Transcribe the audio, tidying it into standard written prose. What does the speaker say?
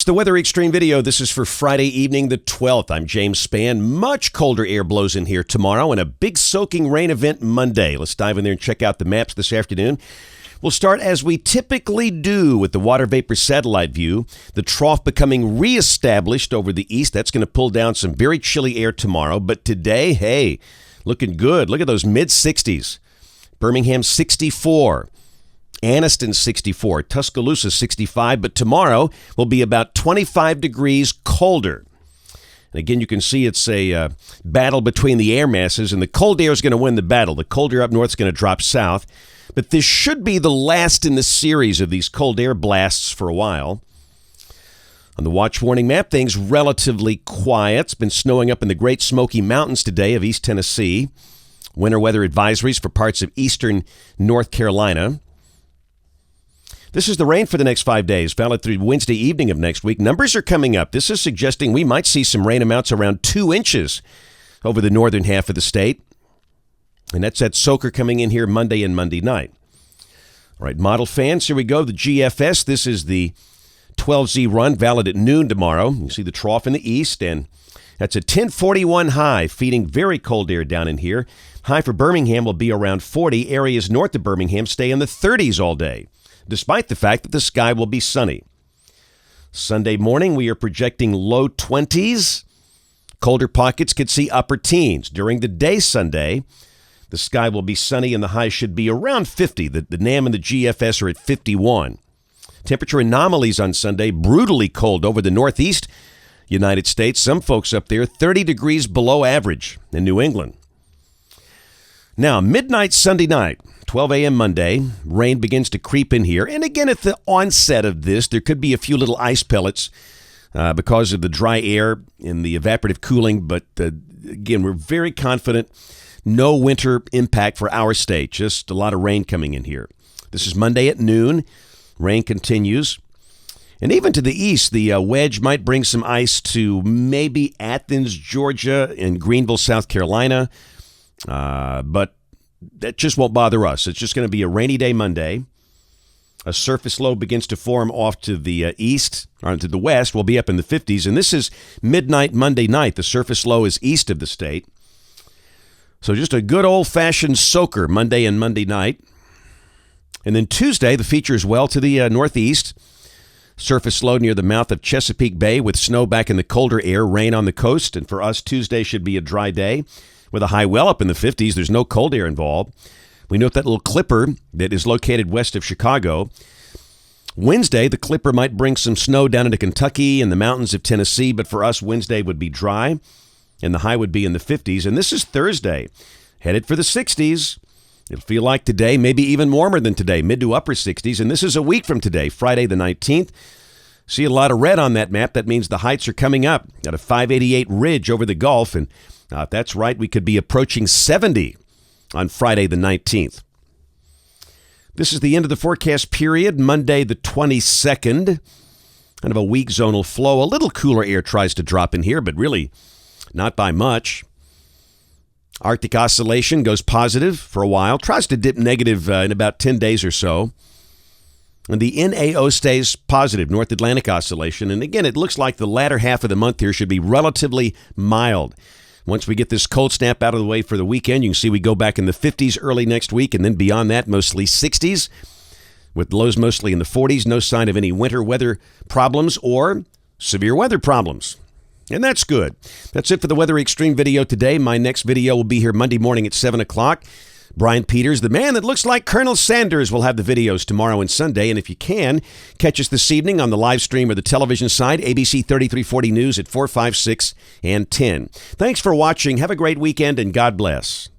It's the Weather Xtreme video. This is for Friday evening, the 12th. I'm James Spann. Much colder air blows in here tomorrow and a big soaking rain event Monday. Let's dive in there and check out the maps this afternoon. We'll start as we typically do with the water vapor satellite view. The trough becoming reestablished over the east. That's going to pull down some very chilly air tomorrow. But today, hey, looking good. Look at those mid-60s. Birmingham 64. Anniston 64, Tuscaloosa 65, but tomorrow will be about 25 degrees colder. And again, you can see it's a battle between the air masses, and the cold air is going to win the battle. The cold air up north is going to drop south, but this should be the last in the series of these cold air blasts for a while. On the watch warning map, things relatively quiet. It's been snowing up in the Great Smoky Mountains today of East Tennessee. Winter weather advisories for parts of eastern North Carolina. This is the rain for the next 5 days, valid through Wednesday evening of next week. Numbers are coming up. This is suggesting we might see some rain amounts around 2 inches over the northern half of the state. And that's that soaker coming in here Monday and Monday night. All right, model fans, here we go. The GFS, this is the 12Z run, valid at noon tomorrow. You see the trough in the east, and that's a 1041 high, feeding very cold air down in here. High for Birmingham will be around 40. Areas north of Birmingham stay in the 30s all day, despite the fact that the sky will be sunny. Sunday morning, we are projecting low 20s. Colder pockets could see upper teens. During the day Sunday, the sky will be sunny and the high should be around 50. The NAM and the GFS are at 51. Temperature anomalies on Sunday, brutally cold over the northeast United States. Some folks up there, 30 degrees below average in New England. Now, midnight Sunday night, 12 a.m. Monday, rain begins to creep in here. And again, at the onset of this, there could be a few little ice pellets because of the dry air and the evaporative cooling. But again, we're very confident. No winter impact for our state. Just a lot of rain coming in here. This is Monday at noon. Rain continues. And even to the east, the wedge might bring some ice to maybe Athens, Georgia, and Greenville, South Carolina. But that just won't bother us. It's just going to be a rainy day Monday. A surface low begins to form off to the east, or to the west. We'll be up in the 50s. And this is midnight Monday night. The surface low is east of the state. So just a good old-fashioned soaker Monday and Monday night. And then Tuesday, the feature is well to the northeast. Surface low near the mouth of Chesapeake Bay with snow back in the colder air, rain on the coast. And for us, Tuesday should be a dry day with a high well up in the 50s. There's no cold air involved. We note that little clipper that is located west of Chicago. Wednesday, the clipper might bring some snow down into Kentucky and the mountains of Tennessee. But for us, Wednesday would be dry and the high would be in the 50s. And this is Thursday, headed for the 60s. It'll feel like today, maybe even warmer than today, mid to upper 60s. And this is a week from today, Friday the 19th. See a lot of red on that map. That means the heights are coming up. Got a 588 ridge over the Gulf. And if that's right, we could be approaching 70 on Friday the 19th. This is the end of the forecast period, Monday the 22nd. Kind of a weak zonal flow. A little cooler air tries to drop in here, but really not by much. Arctic oscillation goes positive for a while, tries to dip negative in about 10 days or so. And the NAO stays positive, North Atlantic oscillation. And again, it looks like the latter half of the month here should be relatively mild. Once we get this cold snap out of the way for the weekend, you can see we go back in the 50s early next week, and then beyond that, mostly 60s, with lows mostly in the 40s. No sign of any winter weather problems or severe weather problems. And that's good. That's it for the Weather Xtreme video today. My next video will be here Monday morning at 7 o'clock. Brian Peters, the man that looks like Colonel Sanders, will have the videos tomorrow and Sunday. And if you can, catch us this evening on the live stream or the television side, ABC 3340 News at 4, 5, 6, and 10. Thanks for watching. Have a great weekend, and God bless.